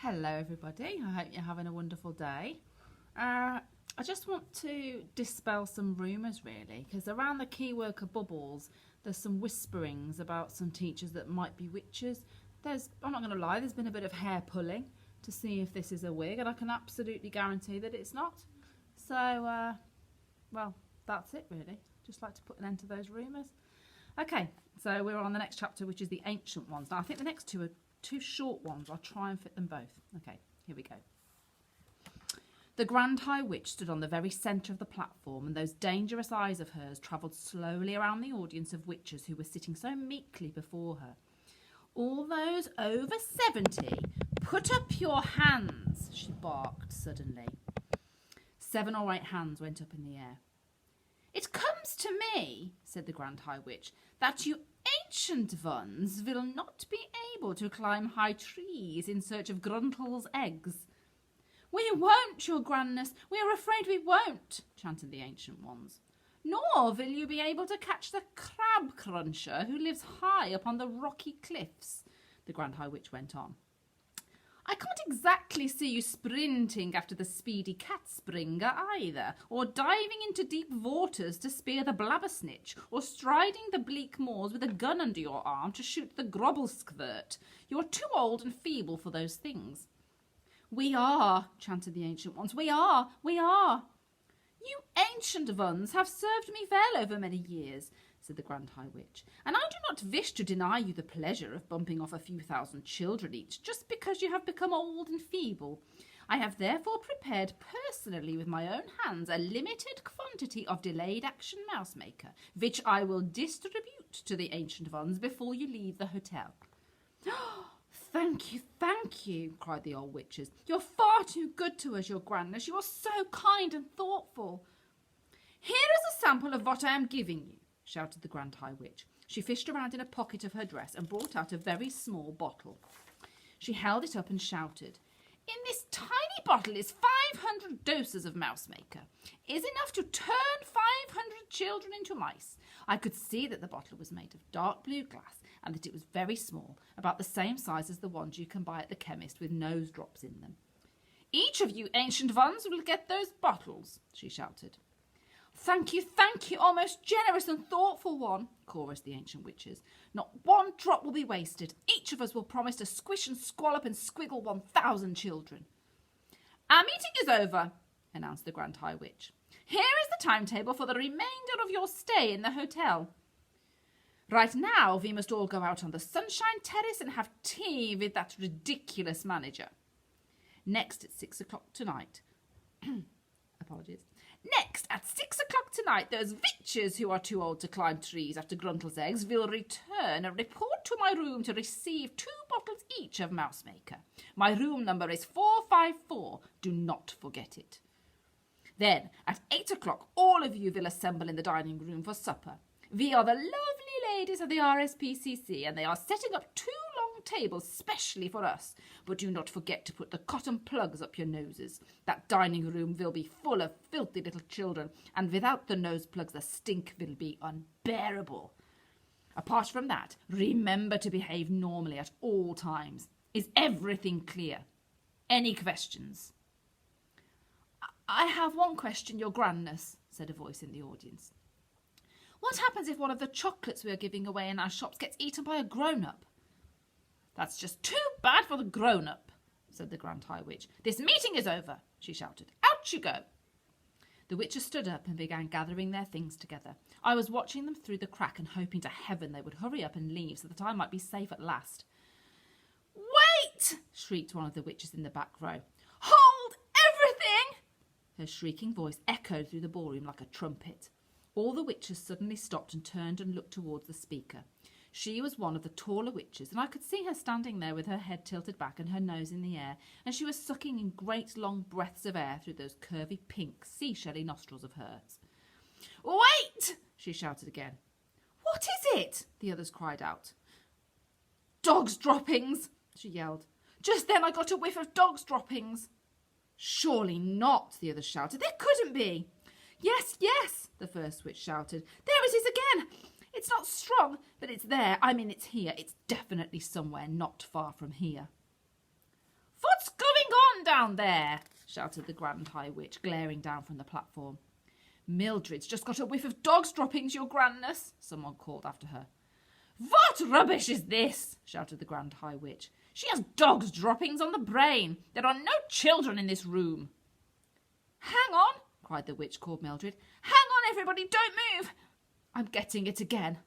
Hello everybody, I hope you're having a wonderful day. I just want to dispel some rumours really, because around the key worker bubbles there's some whisperings about some teachers that might be witches. I'm not going to lie, there's been a bit of hair pulling to see if this is a wig, and I can absolutely guarantee that it's not. So, well, that's it really. Just like to put an end to those rumours. Okay, so we're on the next chapter, which is the ancient ones. Now I think the next two are two short ones. I'll try and fit them both. Okay, here we go. The Grand High Witch stood on the very centre of the platform, and those dangerous eyes of hers travelled slowly around the audience of witches who were sitting so meekly before her. All those over 70, put up your hands, she barked suddenly. 7 or 8 hands went up in the air. It comes to me, said the Grand High Witch, that you ancient ones will not be able to climb high trees in search of Gruntle's eggs. We won't, your grandness, we are afraid we won't, chanted the ancient ones. Nor will you be able to catch the crab cruncher who lives high up on the rocky cliffs, the Grand High Witch went on. I can't exactly see you sprinting after the speedy cat springer either, or diving into deep waters to spear the blabbersnitch, or striding the bleak moors with a gun under your arm to shoot the grobblesquirt. You are too old and feeble for those things. We are, chanted the ancient ones, we are. You ancient ones have served me well over many years, said the Grand High Witch, and I do not wish to deny you the pleasure of bumping off a few thousand children each, just because you have become old and feeble. I have therefore prepared personally with my own hands a limited quantity of delayed action mouse maker, which I will distribute to the ancient ones before you leave the hotel. Thank you, cried the old witches. You're far too good to us, your grandness. You are so kind and thoughtful. Here is a sample of what I am giving you, shouted the Grand High Witch. She fished around in a pocket of her dress and brought out a very small bottle. She held it up and shouted, In this tiny bottle is 500 doses of mouse maker. It is enough to turn 500 children into mice. I could see that the bottle was made of dark blue glass and that it was very small, about the same size as the ones you can buy at the chemist with nose drops in them. Each of you ancient ones will get those bottles, she shouted. Thank you, O most generous and thoughtful one, chorused the ancient witches. Not one drop will be wasted. Each of us will promise to squish and squallop and squiggle 1,000 children. Our meeting is over, announced the Grand High Witch. Here is the timetable for the remainder of your stay in the hotel. Right now, we must all go out on the Sunshine Terrace and have tea with that ridiculous manager. Next at 6 o'clock tonight. Apologies. Next, at 6 o'clock tonight, those witches who are too old to climb trees after Gruntle's eggs will return and report to my room to receive 2 bottles each of mouse maker. My room number is 454. Do not forget it. Then, at 8 o'clock, all of you will assemble in the dining room for supper. We are the lovely ladies of the RSPCC, and they are setting up 2 long tables specially for us. But do not forget to put the cotton plugs up your noses. That dining room will be full of filthy little children, and without the nose plugs the stink will be unbearable. Apart from that, remember to behave normally at all times. Is everything clear? Any questions? I have one question, your grandness, said a voice in the audience. What happens if one of the chocolates we are giving away in our shops gets eaten by a grown-up? That's just too bad for the grown-up, said the Grand High Witch. This meeting is over, she shouted. Out you go. The witches stood up and began gathering their things together. I was watching them through the crack and hoping to heaven they would hurry up and leave so that I might be safe at last. Wait! Shrieked one of the witches in the back row. Hold everything! Her shrieking voice echoed through the ballroom like a trumpet. All the witches suddenly stopped and turned and looked towards the speaker. She was one of the taller witches, and I could see her standing there with her head tilted back and her nose in the air, and she was sucking in great long breaths of air through those curvy pink seashelly nostrils of hers. Wait! She shouted again. What is it? The others cried out. Dog's droppings, she yelled. Just then I got a whiff of dog's droppings. Surely not, the others shouted. There couldn't be. Yes, the first witch shouted. There it is again. It's not strong, but it's there. I mean, it's here. It's definitely somewhere not far from here. What's Stand down there, shouted the Grand High Witch, glaring down from the platform. Mildred's just got a whiff of dog's droppings, your grandness, someone called after her. What rubbish is this? Shouted the Grand High Witch. She has dog's droppings on the brain. There are no children in this room. Hang on, cried the witch called Mildred. Hang on, everybody, don't move. I'm getting it again.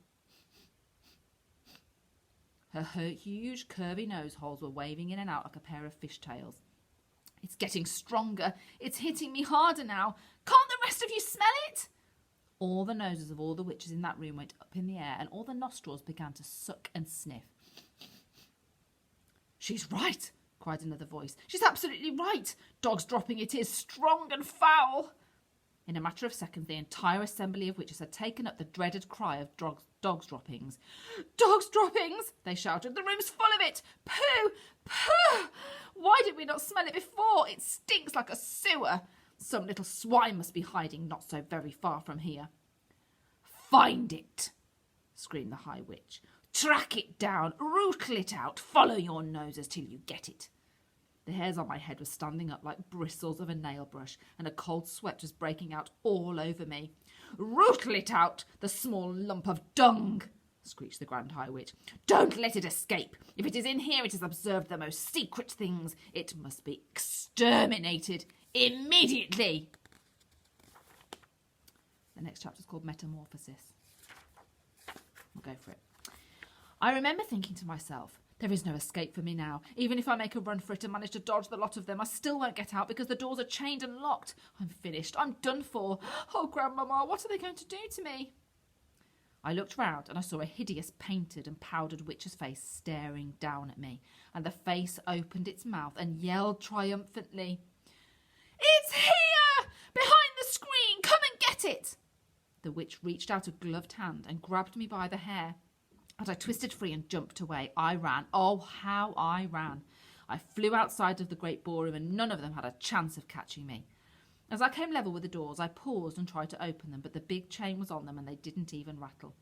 Her huge curvy nose holes were waving in and out like a pair of fishtails. It's getting stronger. It's hitting me harder now. Can't the rest of you smell it? All the noses of all the witches in that room went up in the air, and all the nostrils began to suck and sniff. She's right, cried another voice. She's absolutely right. Dog's dropping it is, strong and foul. In a matter of seconds, the entire assembly of witches had taken up the dreaded cry of dog's droppings. Dog's droppings, they shouted. The room's full of it. Pooh! Pooh! Why did we not smell it before? It stinks like a sewer. Some little swine must be hiding not so very far from here. Find it, screamed the High Witch. Track it down, rootle it out, follow your noses till you get it. The hairs on my head were standing up like bristles of a nail brush, and a cold sweat was breaking out all over me. Rootle it out, the small lump of dung, screeched the Grand High Witch. Don't let it escape. If it is in here, it has observed the most secret things. It must be exterminated immediately. The next chapter is called Metamorphosis. We'll go for it. I remember thinking to myself, there is no escape for me now. Even if I make a run for it and manage to dodge the lot of them, I still won't get out because the doors are chained and locked. I'm finished. I'm done for. Oh, Grandmama, what are they going to do to me? I looked round and I saw a hideous painted and powdered witch's face staring down at me, and the face opened its mouth and yelled triumphantly, It's here! Behind the screen! Come and get it! The witch reached out a gloved hand and grabbed me by the hair. As I twisted free and jumped away, I ran. Oh, how I ran. I flew outside of the great ballroom and none of them had a chance of catching me. As I came level with the doors, I paused and tried to open them, but the big chain was on them and they didn't even rattle.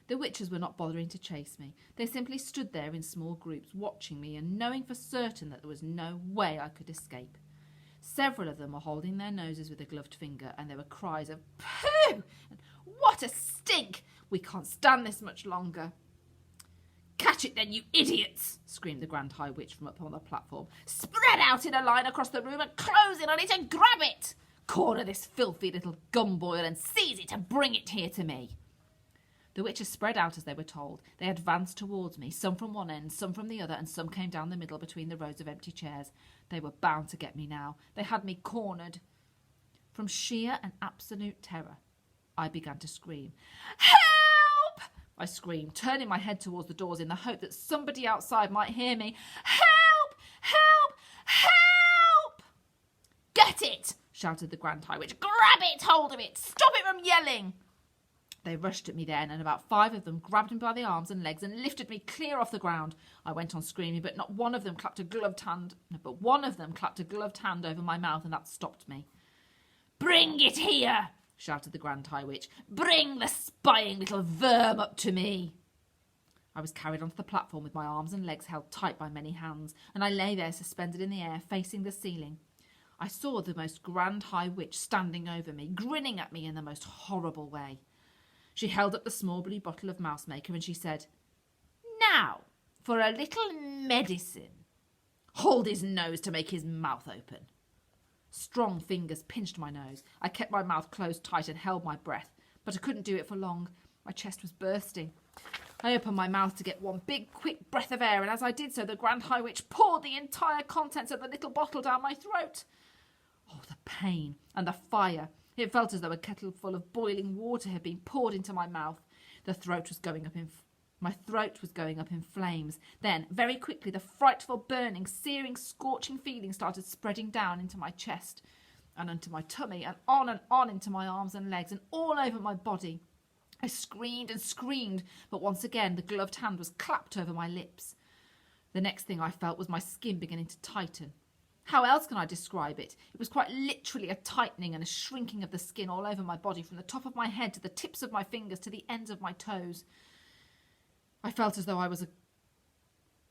The witches were not bothering to chase me. They simply stood there in small groups, watching me and knowing for certain that there was no way I could escape. Several of them were holding their noses with a gloved finger, and there were cries of, Pooh! And what a stink! We can't stand this much longer. Catch it then, you idiots! Screamed the Grand High Witch from up on the platform. Spread out in a line across the room and close in on it and grab it! Corner this filthy little gumboil and seize it and bring it here to me. The witches spread out as they were told. They advanced towards me, some from one end, some from the other, and some came down the middle between the rows of empty chairs. They were bound to get me now. They had me cornered. From sheer and absolute terror, I began to scream. Help! I screamed, turning my head towards the doors in the hope that somebody outside might hear me. Help! Help! Help! Get it! Shouted the Grand High Witch. Grab it! Hold of it! Stop it from yelling! They rushed at me then, and about 5 of them grabbed me by the arms and legs and lifted me clear off the ground. I went on screaming, but not one of them clapped a gloved hand. But one of them clapped a gloved hand over my mouth, and that stopped me. Bring it here! Shouted the Grand High Witch. Bring the spying little verm up to me! I was carried onto the platform with my arms and legs held tight by many hands, and I lay there suspended in the air, facing the ceiling. I saw the most Grand High Witch standing over me, grinning at me in the most horrible way. She held up the small blue bottle of mouse maker and she said, Now, for a little medicine. Hold his nose to make his mouth open. Strong fingers pinched my nose. I kept my mouth closed tight and held my breath, but I couldn't do it for long. My chest was bursting. I opened my mouth to get one big, quick breath of air, and as I did so, the Grand High Witch poured the entire contents of the little bottle down my throat. Oh, the pain and the fire. It felt as though a kettle full of boiling water had been poured into my mouth. My throat was going up in flames. Then, very quickly, the frightful burning, searing, scorching feeling started spreading down into my chest and into my tummy and on into my arms and legs and all over my body. I screamed and screamed, but once again the gloved hand was clapped over my lips. The next thing I felt was my skin beginning to tighten. How else can I describe it? It was quite literally a tightening and a shrinking of the skin all over my body, from the top of my head to the tips of my fingers to the ends of my toes. I felt as though I was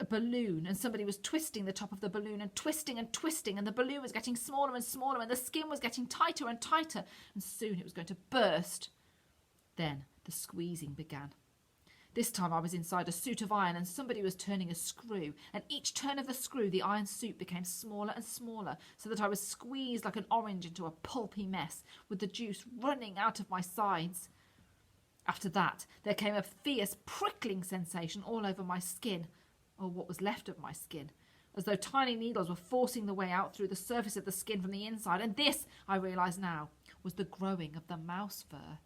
a balloon, and somebody was twisting the top of the balloon and twisting, and the balloon was getting smaller and smaller, and the skin was getting tighter and tighter, and soon it was going to burst. Then the squeezing began. This time I was inside a suit of iron, and somebody was turning a screw, and each turn of the screw the iron suit became smaller and smaller, so that I was squeezed like an orange into a pulpy mess, with the juice running out of my sides. After that there came a fierce prickling sensation all over my skin, or what was left of my skin, as though tiny needles were forcing the way out through the surface of the skin from the inside, and this, I realise now, was the growing of the mouse fur.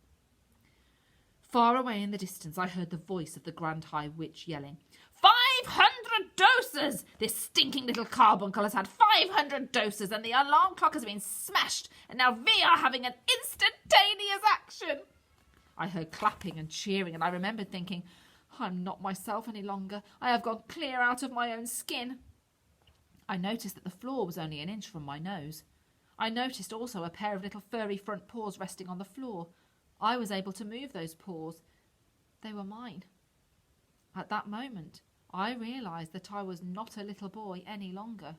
Far away in the distance I heard the voice of the Grand High Witch yelling, 500 doses! This stinking little carbuncle has had 500 doses, and the alarm clock has been smashed, and now we are having an instantaneous action. I heard clapping and cheering, and I remembered thinking, I'm not myself any longer. I have gone clear out of my own skin. I noticed that the floor was only an inch from my nose. I noticed also a pair of little furry front paws resting on the floor. I was able to move those paws. They were mine. At that moment, I realised that I was not a little boy any longer.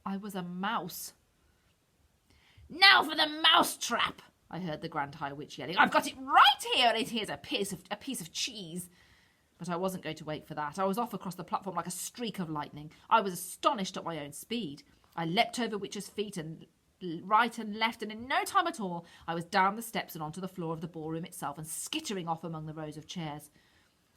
I was a mouse. Now for the mouse trap! I heard the Grand High Witch yelling. I've got it right here, and it is a piece of cheese. But I wasn't going to wait for that. I was off across the platform like a streak of lightning. I was astonished at my own speed. I leapt over Witch's feet and right and left, and in no time at all I was down the steps and onto the floor of the ballroom itself and skittering off among the rows of chairs.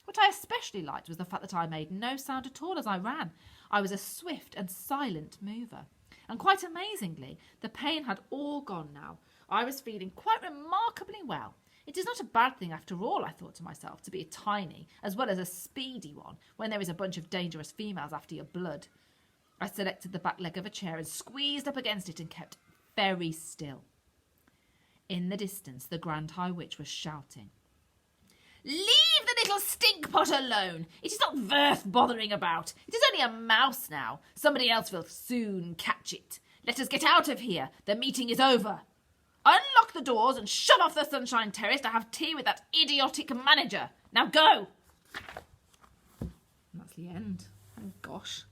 What I especially liked was the fact that I made no sound at all as I ran. I was a swift and silent mover. And quite amazingly, the pain had all gone now. I was feeling quite remarkably well. It is not a bad thing after all, I thought to myself, to be a tiny as well as a speedy one when there is a bunch of dangerous females after your blood. I selected the back leg of a chair and squeezed up against it and kept very still. In the distance, the Grand High Witch was shouting, Leave the little stinkpot alone! It is not worth bothering about. It is only a mouse now. Somebody else will soon catch it. Let us get out of here. The meeting is over. Unlock the doors and shove off the Sunshine Terrace to have tea with that idiotic manager. Now go! And that's the end. Oh gosh.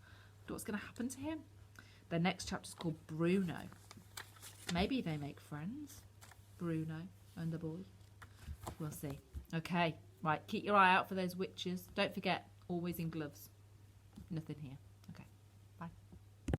What's going to happen to him? The next chapter is called Bruno. Maybe they make friends. Bruno and the boy. We'll see. Okay, right. Keep your eye out for those witches. Don't forget, always in gloves. Nothing here.